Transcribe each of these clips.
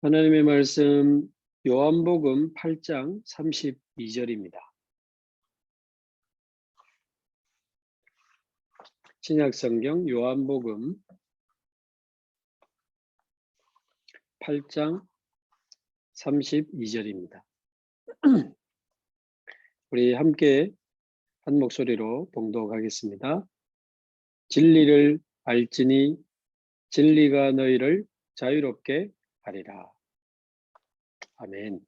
하나님의 말씀 요한복음 8장 32절입니다. 신약성경 요한복음 8장 32절입니다. 우리 함께 한 목소리로 봉독하겠습니다. 진리를 알지니 진리가 너희를 자유롭게 하리라. 아멘.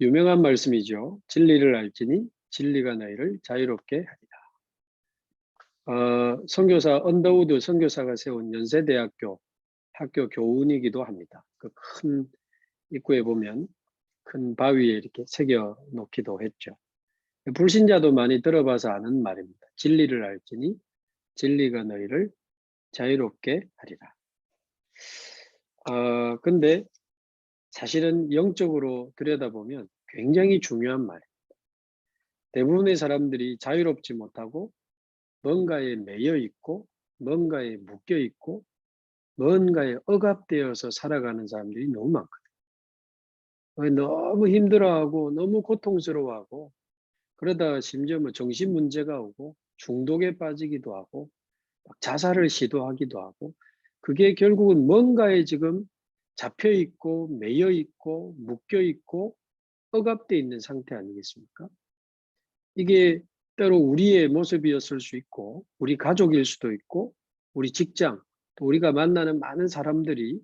유명한 말씀이죠. 진리를 알지니 진리가 너희를 자유롭게 하리라. 선교사 언더우드 선교사가 세운 연세대학교 학교 교훈이기도 합니다. 그 큰 입구에 보면 큰 바위에 이렇게 새겨 놓기도 했죠. 불신자도 많이 들어봐서 아는 말입니다. 진리를 알지니 진리가 너희를 자유롭게 하리라. 근데 사실은 영적으로 들여다보면 굉장히 중요한 말입니다. 대부분의 사람들이 자유롭지 못하고 뭔가에 매여 있고 뭔가에 묶여 있고 뭔가에 억압되어서 살아가는 사람들이 너무 많거든요. 너무 힘들어하고 너무 고통스러워하고 그러다 심지어 정신 문제가 오고 중독에 빠지기도 하고 자살을 시도하기도 하고 그게 결국은 뭔가에 지금 잡혀 있고 매여 있고 묶여 있고 억압되어 있는 상태 아니겠습니까? 이게 때로 우리의 모습이었을 수 있고 우리 가족일 수도 있고 우리 직장 또 우리가 만나는 많은 사람들이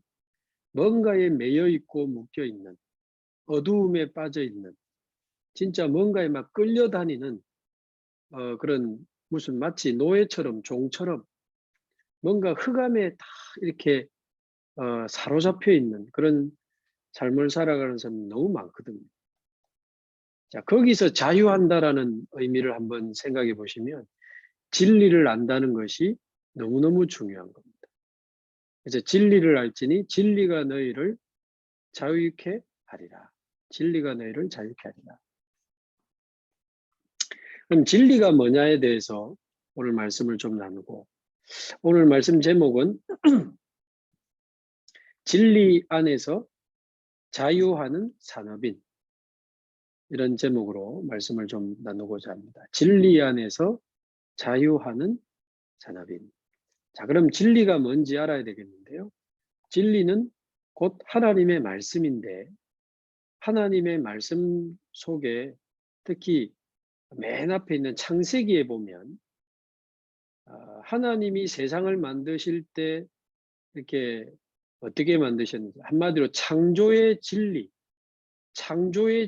뭔가에 매여 있고 묶여 있는 어두움에 빠져 있는 진짜 뭔가에 막 끌려다니는 그런 무슨 마치 노예처럼 종처럼 뭔가 흑암에 다 이렇게 사로잡혀 있는 그런 삶을 살아가는 사람이 너무 많거든요. 자, 거기서 자유한다라는 의미를 한번 생각해 보시면 진리를 안다는 것이 너무너무 중요한 겁니다. 그래서 진리를 알지니 진리가 너희를 자유케 하리라. 진리가 너희를 자유케 하리라. 그럼 진리가 뭐냐에 대해서 오늘 말씀을 좀 나누고 오늘 말씀 제목은 진리 안에서 자유하는 산업인 이런 제목으로 말씀을 좀 나누고자 합니다. 진리 안에서 자유하는 산업인. 자, 그럼 진리가 뭔지 알아야 되겠는데요. 진리는 곧 하나님의 말씀인데 하나님의 말씀 속에 특히 맨 앞에 있는 창세기에 보면 하나님이 세상을 만드실 때 이렇게 어떻게 만드셨는지 한마디로 창조의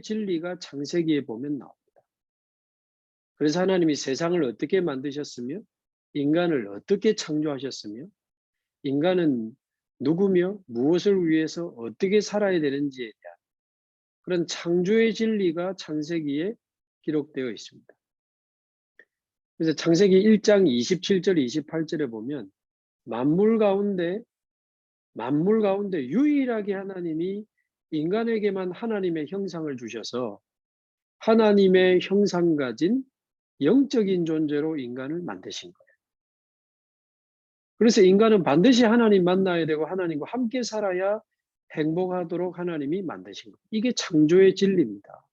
진리가 창세기에 보면 나옵니다. 그래서 하나님이 세상을 어떻게 만드셨으며 인간을 어떻게 창조하셨으며 인간은 누구며 무엇을 위해서 어떻게 살아야 되는지에 대한 그런 창조의 진리가 창세기에 기록되어 있습니다. 그래서 창세기 1장 27절 28절에 보면 만물 가운데 유일하게 하나님이 인간에게만 하나님의 형상을 주셔서 하나님의 형상 가진 영적인 존재로 인간을 만드신 거예요. 그래서 인간은 반드시 하나님 만나야 되고 하나님과 함께 살아야 행복하도록 하나님이 만드신 거예요. 이게 창조의 진리입니다.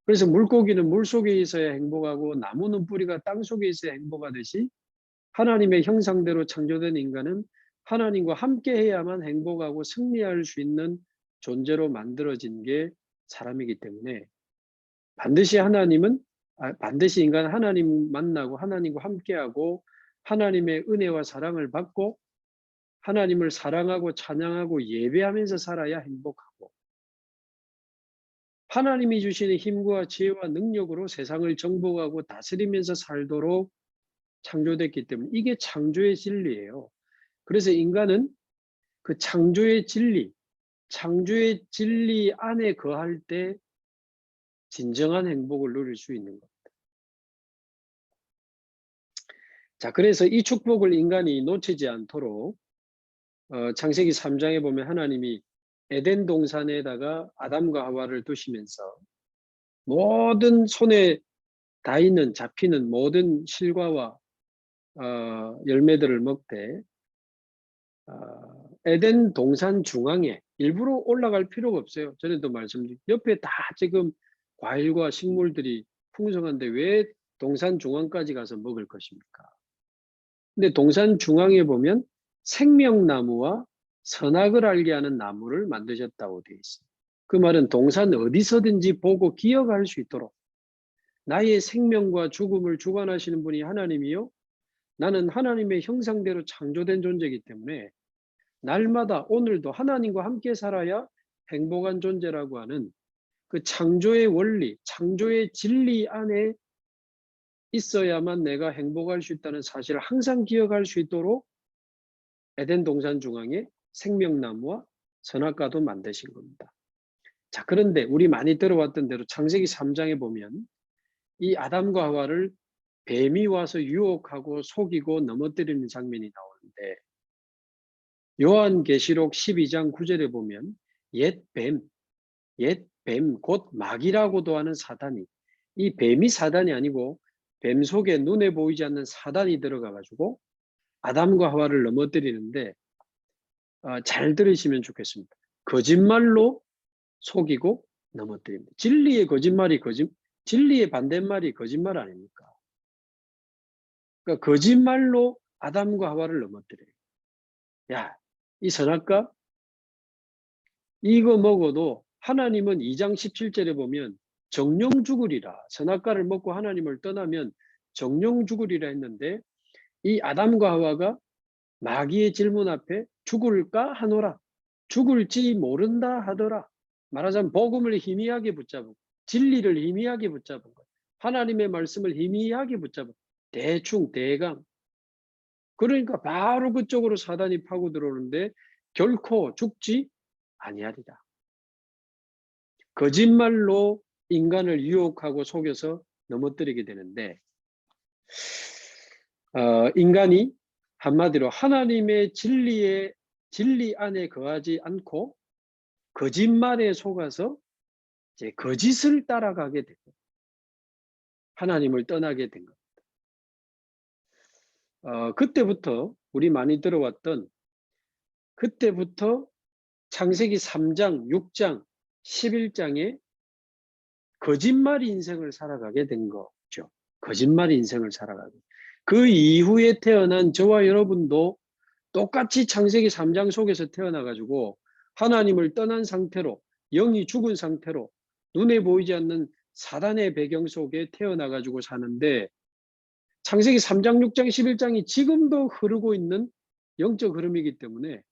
그래서 물고기는 물속에 있어야 행복하고 나무는 뿌리가 땅속에 있어야 행복하듯이 하나님의 형상대로 창조된 인간은 하나님과 함께 해야만 행복하고 승리할 수 있는 존재로 만들어진 게 사람이기 때문에 반드시 인간은 하나님 만나고 하나님과 함께하고 하나님의 은혜와 사랑을 받고 하나님을 사랑하고 찬양하고 예배하면서 살아야 행복하고 하나님이 주시는 힘과 지혜와 능력으로 세상을 정복하고 다스리면서 살도록 창조됐기 때문에 이게 창조의 진리예요. 그래서 인간은 그 창조의 진리 안에 거할 때 진정한 행복을 누릴 수 있는 겁니다. 자, 그래서 이 축복을 인간이 놓치지 않도록 창세기 3장에 보면 하나님이 에덴 동산에다가 아담과 하와를 두시면서 모든 손에 닿이는 잡히는 모든 실과와 열매들을 먹되 에덴 동산 중앙에 일부러 올라갈 필요가 없어요. 전에도 말씀드린 옆에 다 지금 과일과 식물들이 풍성한데 왜 동산 중앙까지 가서 먹을 것입니까? 근데 동산 중앙에 보면 생명나무와 선악을 알게 하는 나무를 만드셨다고 되어 있습니다. 그 말은 동산 어디서든지 보고 기억할 수 있도록 나의 생명과 죽음을 주관하시는 분이 하나님이요. 나는 하나님의 형상대로 창조된 존재이기 때문에 날마다 오늘도 하나님과 함께 살아야 행복한 존재라고 하는 그 창조의 원리, 창조의 진리 안에 있어야만 내가 행복할 수 있다는 사실을 항상 기억할 수 있도록 에덴 동산 중앙에 생명나무와 선악과도 만드신 겁니다. 자, 그런데 우리 많이 들어왔던 대로 창세기 3장에 보면 이 아담과 하와를 뱀이 와서 유혹하고 속이고 넘어뜨리는 장면이 나오는데 요한계시록 12장 9절에 보면 옛 뱀, 곧 마귀라고도 하는 사단이, 이 뱀이 사단이 아니고 뱀 속에 눈에 보이지 않는 사단이 들어가가지고 아담과 하와를 넘어뜨리는데 잘 들으시면 좋겠습니다. 거짓말로 속이고 넘어뜨립니다. 진리의 거짓말이 진리의 반대말이 거짓말 아닙니까? 그러니까 거짓말로 아담과 하와를 넘어뜨려요. 야, 이 선악과 이거 먹어도 하나님은 2장 17절에 보면 정령 죽으리라. 선악과를 먹고 하나님을 떠나면 정령 죽으리라 했는데 이 아담과 하와가 마귀의 질문 앞에 죽을까 하노라. 죽을지 모른다 하더라. 말하자면 복음을 희미하게 붙잡은, 진리를 희미하게 붙잡은 것, 하나님의 말씀을 희미하게 붙잡은 대충 대강. 그러니까 바로 그쪽으로 사단이 파고 들어오는데 결코 죽지 아니하리라. 거짓말로 인간을 유혹하고 속여서 넘어뜨리게 되는데 인간이 한마디로 하나님의 진리 안에 거하지 않고 거짓말에 속아서 이제 거짓을 따라가게 되고 하나님을 떠나게 된 겁니다. 그때부터 우리 많이 들어왔던 그때부터 창세기 3장, 6장, 11장에 거짓말 인생을 살아가게 된 거죠. 거짓말 인생을 살아가게. 그 이후에 태어난 저와 여러분도 똑같이 창세기 3장 속에서 태어나가지고 하나님을 떠난 상태로 영이 죽은 상태로 눈에 보이지 않는 사단의 배경 속에 태어나가지고 사는데 창세기 3장, 6장, 11장이 지금도 흐르고 있는 영적 흐름이기 때문에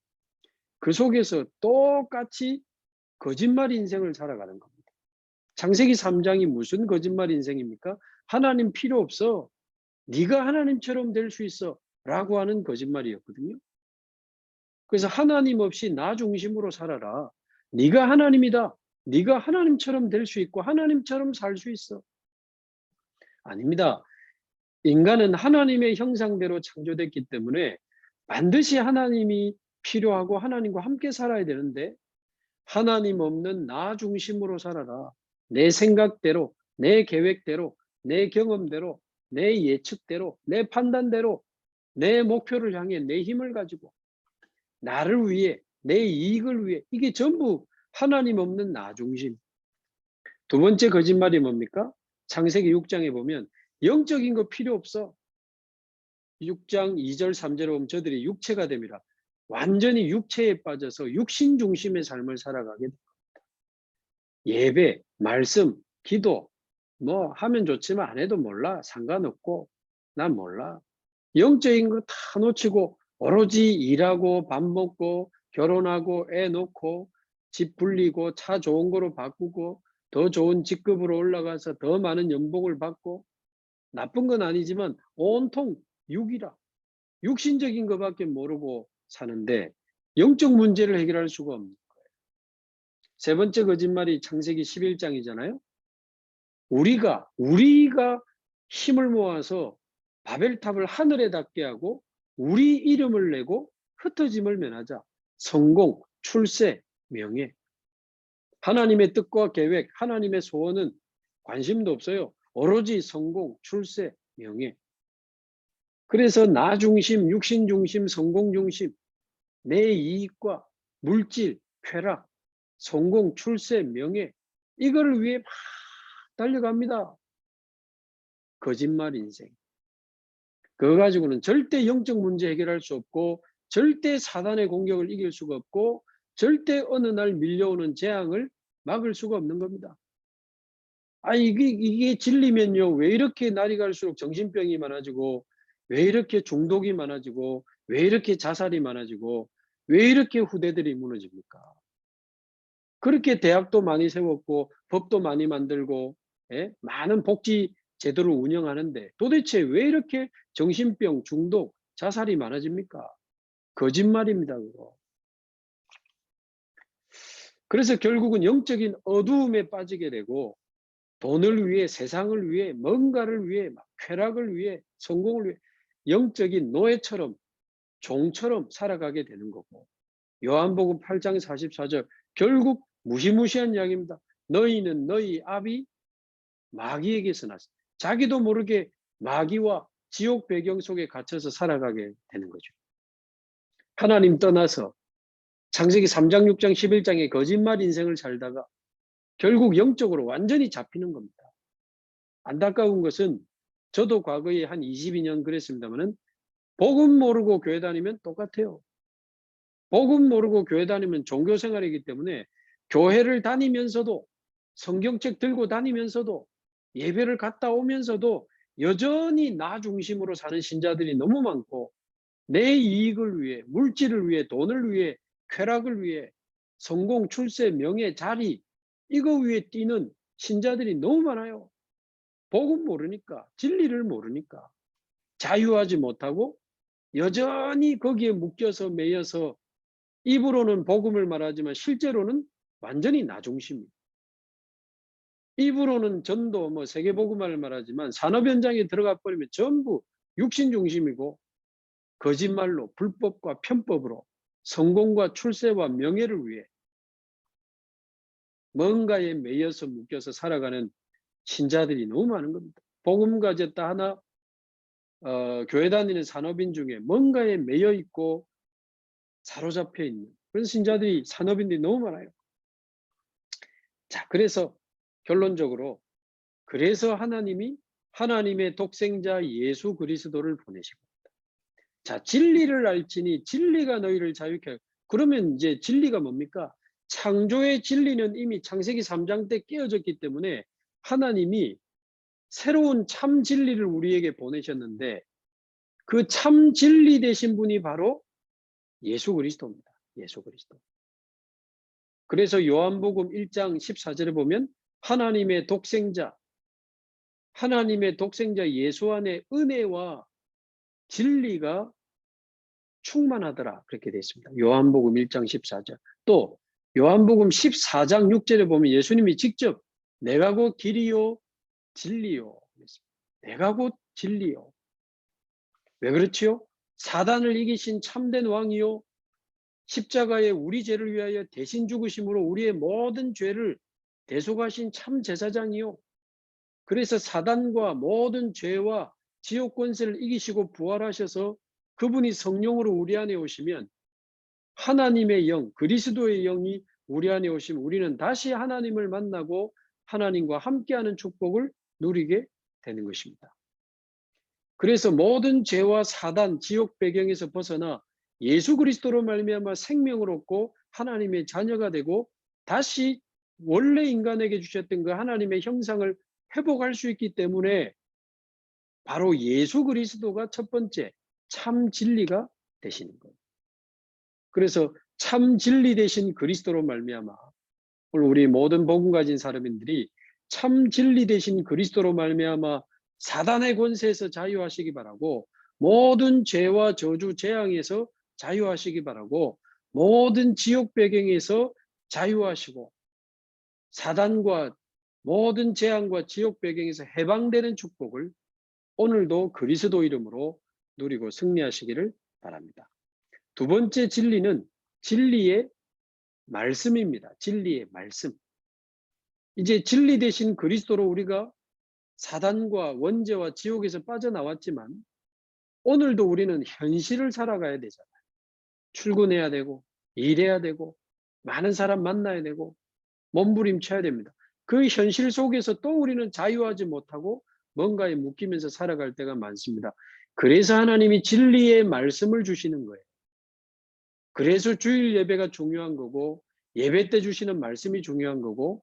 그 속에서 똑같이 거짓말 인생을 살아가는 겁니다. 창세기 3장이 무슨 거짓말 인생입니까? 하나님 필요 없어. 네가 하나님처럼 될 수 있어. 라고 하는 거짓말이었거든요. 그래서 하나님 없이 나 중심으로 살아라. 네가 하나님이다. 네가 하나님처럼 될 수 있고 하나님처럼 살 수 있어. 아닙니다. 인간은 하나님의 형상대로 창조됐기 때문에 반드시 하나님이 필요하고 하나님과 함께 살아야 되는데 하나님 없는 나 중심으로 살아라. 내 생각대로, 내 계획대로, 내 경험대로, 내 예측대로, 내 판단대로, 내 목표를 향해 내 힘을 가지고 나를 위해, 내 이익을 위해 이게 전부 하나님 없는 나 중심. 두 번째 거짓말이 뭡니까? 창세기 6장에 보면 영적인 거 필요 없어. 6장 2절 3절에 보면 저들이 육체가 됩니다. 완전히 육체에 빠져서 육신 중심의 삶을 살아가게 됩니다. 예배, 말씀, 기도 뭐 하면 좋지만 안 해도 몰라. 상관없고 난 몰라. 영적인 거 다 놓치고 오로지 일하고 밥 먹고 결혼하고 애 놓고 집 불리고 차 좋은 거로 바꾸고 더 좋은 직급으로 올라가서 더 많은 연봉을 받고 나쁜 건 아니지만 온통 육이라 육신적인 것밖에 모르고 사는데 영적 문제를 해결할 수가 없는 거예요. 세 번째 거짓말이 창세기 11장이잖아요. 우리가 힘을 모아서 바벨탑을 하늘에 닿게 하고 우리 이름을 내고 흩어짐을 면하자. 성공, 출세, 명예. 하나님의 뜻과 계획, 하나님의 소원은 관심도 없어요. 오로지 성공, 출세, 명예. 그래서 나 중심, 육신 중심, 성공 중심 내 이익과 물질, 쾌락, 성공, 출세, 명예 이거를 위해 막 달려갑니다. 거짓말 인생. 그거 가지고는 절대 영적 문제 해결할 수 없고 절대 사단의 공격을 이길 수가 없고 절대 어느 날 밀려오는 재앙을 막을 수가 없는 겁니다. 이게 진리면요. 왜 이렇게 날이 갈수록 정신병이 많아지고 왜 이렇게 중독이 많아지고 왜 이렇게 자살이 많아지고 왜 이렇게 후대들이 무너집니까? 그렇게 대학도 많이 세웠고 법도 많이 만들고 많은 복지 제도를 운영하는데 도대체 왜 이렇게 정신병, 중독, 자살이 많아집니까? 거짓말입니다. 그거. 그래서 결국은 영적인 어두움에 빠지게 되고 돈을 위해, 세상을 위해, 뭔가를 위해, 쾌락을 위해, 성공을 위해 영적인 노예처럼, 종처럼 살아가게 되는 거고 요한복음 8장 44절 결국 무시무시한 이야기입니다. 너희는 너희 아비 마귀에게서 났어. 자기도 모르게 마귀와 지옥 배경 속에 갇혀서 살아가게 되는 거죠. 하나님 떠나서 창세기 3장, 6장, 11장의 거짓말 인생을 살다가 결국 영적으로 완전히 잡히는 겁니다. 안타까운 것은 저도 과거에 한 22년 그랬습니다만은 복음 모르고 교회 다니면 똑같아요. 복음 모르고 교회 다니면 종교 생활이기 때문에 교회를 다니면서도 성경책 들고 다니면서도 예배를 갔다 오면서도 여전히 나 중심으로 사는 신자들이 너무 많고 내 이익을 위해, 물질을 위해, 돈을 위해, 쾌락을 위해, 성공, 출세, 명예, 자리 이거 위해 뛰는 신자들이 너무 많아요. 복음 모르니까, 진리를 모르니까 자유하지 못하고 여전히 거기에 묶여서 매여서 입으로는 복음을 말하지만 실제로는 완전히 나 중심이에요. 입으로는 전도 세계복음화를 말하지만 산업 현장에 들어가 버리면 전부 육신 중심이고 거짓말로 불법과 편법으로 성공과 출세와 명예를 위해 뭔가에 매여서 묶여서 살아가는 신자들이 너무 많은 겁니다. 복음 가졌다 하나 교회 다니는 산업인 중에 뭔가에 매여 있고 사로잡혀 있는 그런 신자들이 산업인들이 너무 많아요. 자, 그래서 결론적으로 그래서 하나님이 하나님의 독생자 예수 그리스도를 보내시고 자, 진리를 알지니 진리가 너희를 자유케 하고 그러면 이제 진리가 뭡니까? 창조의 진리는 이미 창세기 3장 때 깨어졌기 때문에 하나님이 새로운 참 진리를 우리에게 보내셨는데 그 참 진리 되신 분이 바로 예수 그리스도입니다. 예수 그리스도. 그래서 요한복음 1장 14절에 보면 하나님의 독생자 예수 안에 은혜와 진리가 충만하더라 그렇게 되어 있습니다. 요한복음 1장 14절 또 요한복음 14장 6절에 보면 예수님이 직접 내가 곧 길이요 진리요 내가 곧 진리요 왜 그렇지요? 사단을 이기신 참된 왕이요 십자가에 우리 죄를 위하여 대신 죽으심으로 우리의 모든 죄를 대속하신 참 제사장이요 그래서 사단과 모든 죄와 지옥 권세를 이기시고 부활하셔서 그분이 성령으로 우리 안에 오시면 하나님의 영, 그리스도의 영이 우리 안에 오시면 우리는 다시 하나님을 만나고 하나님과 함께하는 축복을 누리게 되는 것입니다. 그래서 모든 죄와 사단, 지옥 배경에서 벗어나 예수 그리스도로 말미암아 생명을 얻고 하나님의 자녀가 되고 다시 원래 인간에게 주셨던 그 하나님의 형상을 회복할 수 있기 때문에 바로 예수 그리스도가 첫 번째 참 진리가 되시는 거예요. 그래서 참 진리 되신 그리스도로 말미암아 오늘 우리 모든 복음 가진 사람들이 참 진리 되신 그리스도로 말미암아 사단의 권세에서 자유하시기 바라고 모든 죄와 저주 재앙에서 자유하시기 바라고 모든 지옥 배경에서 자유하시고 사단과 모든 재앙과 지옥 배경에서 해방되는 축복을 오늘도 그리스도 이름으로 누리고 승리하시기를 바랍니다. 두 번째 진리는 진리의 말씀입니다. 진리의 말씀. 이제 진리 대신 그리스도로 우리가 사단과 원죄와 지옥에서 빠져나왔지만 오늘도 우리는 현실을 살아가야 되잖아요. 출근해야 되고 일해야 되고 많은 사람 만나야 되고 몸부림쳐야 됩니다. 그 현실 속에서 또 우리는 자유하지 못하고 뭔가에 묶이면서 살아갈 때가 많습니다. 그래서 하나님이 진리의 말씀을 주시는 거예요. 그래서 주일 예배가 중요한 거고 예배 때 주시는 말씀이 중요한 거고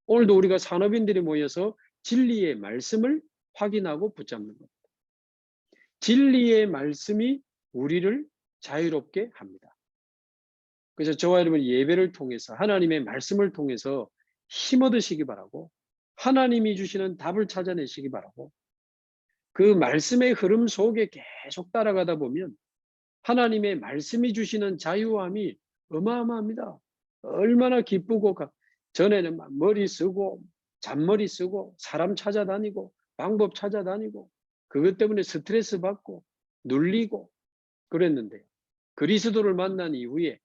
오늘도 우리가 산업인들이 모여서 진리의 말씀을 확인하고 붙잡는 겁니다. 진리의 말씀이 우리를 자유롭게 합니다. 그래서 저와 여러분 예배를 통해서 하나님의 말씀을 통해서 힘 얻으시기 바라고 하나님이 주시는 답을 찾아내시기 바라고 그 말씀의 흐름 속에 계속 따라가다 보면 하나님의 말씀이 주시는 자유함이 어마어마합니다. 얼마나 기쁘고 전에는 막 머리 쓰고 잔머리 쓰고 사람 찾아다니고 방법 찾아다니고 그것 때문에 스트레스 받고 눌리고 그랬는데 그리스도를 만난 이후에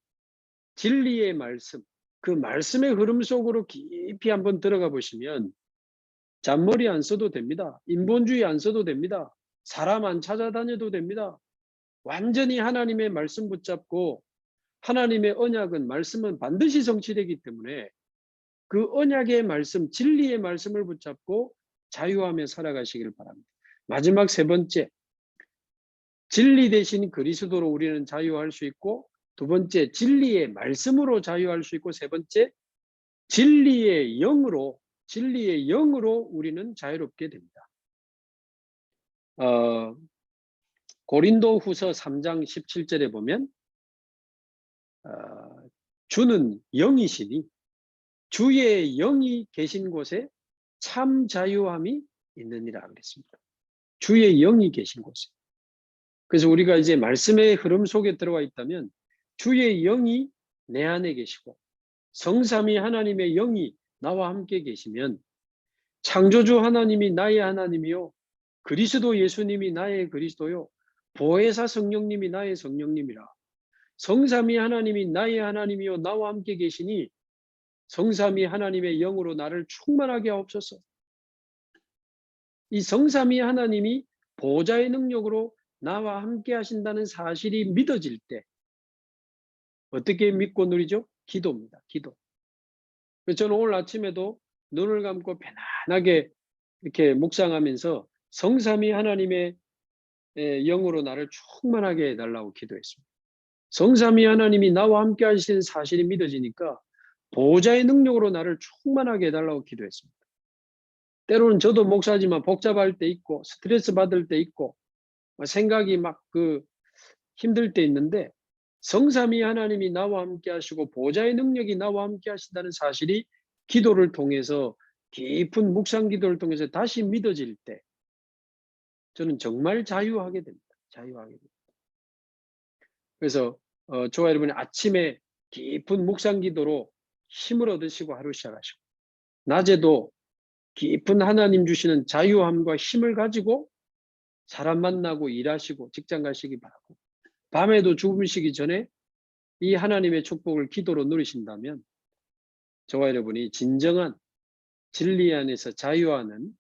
진리의 말씀, 그 말씀의 흐름 속으로 깊이 한번 들어가 보시면 잔머리 안 써도 됩니다. 인본주의 안 써도 됩니다. 사람 안 찾아다녀도 됩니다. 완전히 하나님의 말씀 붙잡고 하나님의 언약은 말씀은 반드시 성취되기 때문에 그 언약의 말씀, 진리의 말씀을 붙잡고 자유하며 살아가시길 바랍니다. 마지막 세 번째, 진리 대신 그리스도로 우리는 자유할 수 있고 두 번째, 진리의 말씀으로 자유할 수 있고 세 번째, 진리의 영으로 우리는 자유롭게 됩니다. 고린도후서 3장 17절에 보면 주는 영이시니 주의 영이 계신 곳에 참 자유함이 있느니라 그랬습니다. 주의 영이 계신 곳에. 그래서 우리가 이제 말씀의 흐름 속에 들어와 있다면 주의 영이 내 안에 계시고 성삼위 하나님의 영이 나와 함께 계시면 창조주 하나님이 나의 하나님이요 그리스도 예수님이 나의 그리스도요 보혜사 성령님이 나의 성령님이라 성삼위 하나님이 나의 하나님이요 나와 함께 계시니 성삼위 하나님의 영으로 나를 충만하게 하옵소서. 이 성삼위 하나님이 보좌의 능력으로 나와 함께 하신다는 사실이 믿어질 때 어떻게 믿고 누리죠? 기도입니다. 기도. 저는 오늘 아침에도 눈을 감고 편안하게 이렇게 묵상하면서 성삼위 하나님의 영으로 나를 충만하게 해달라고 기도했습니다. 성삼위 하나님이 나와 함께 하시는 사실이 믿어지니까 보호자의 능력으로 나를 충만하게 해달라고 기도했습니다. 때로는 저도 목사지만 복잡할 때 있고 스트레스 받을 때 있고 생각이 막 힘들 때 있는데 성삼위 하나님이 나와 함께 하시고 보호자의 능력이 나와 함께 하신다는 사실이 기도를 통해서 깊은 묵상 기도를 통해서 다시 믿어질 때 저는 정말 자유하게 됩니다. 자유하게 됩니다. 그래서 저와 여러분이 아침에 깊은 묵상 기도로 힘을 얻으시고 하루 시작하시고 낮에도 깊은 하나님 주시는 자유함과 힘을 가지고 사람 만나고 일하시고 직장 가시기 바라고 밤에도 주무시기 전에 이 하나님의 축복을 기도로 누리신다면 저와 여러분이 진정한 진리 안에서 자유하는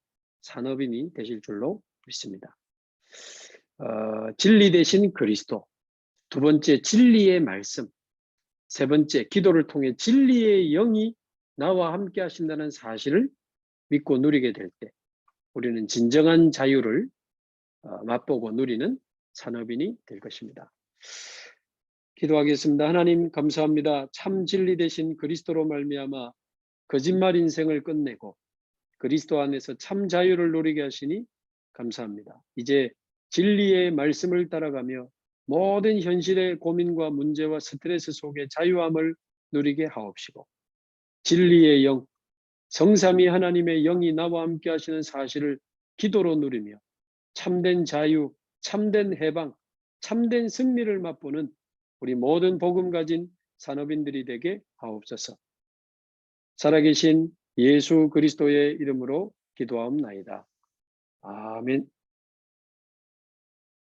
산업인이 되실 줄로 믿습니다. 진리 대신 그리스도, 두 번째 진리의 말씀, 세 번째 기도를 통해 진리의 영이 나와 함께 하신다는 사실을 믿고 누리게 될 때 우리는 진정한 자유를 맛보고 누리는 산업인이 될 것입니다. 기도하겠습니다. 하나님 감사합니다. 참 진리 대신 그리스도로 말미암아 거짓말 인생을 끝내고 그리스도 안에서 참 자유를 누리게 하시니 감사합니다. 이제 진리의 말씀을 따라가며 모든 현실의 고민과 문제와 스트레스 속에 자유함을 누리게 하옵시고 진리의 영, 성삼위 하나님의 영이 나와 함께 하시는 사실을 기도로 누리며 참된 자유, 참된 해방, 참된 승리를 맛보는 우리 모든 복음 가진 산업인들이 되게 하옵소서. 살아계신 예수 그리스도의 이름으로 기도하옵나이다. 아멘.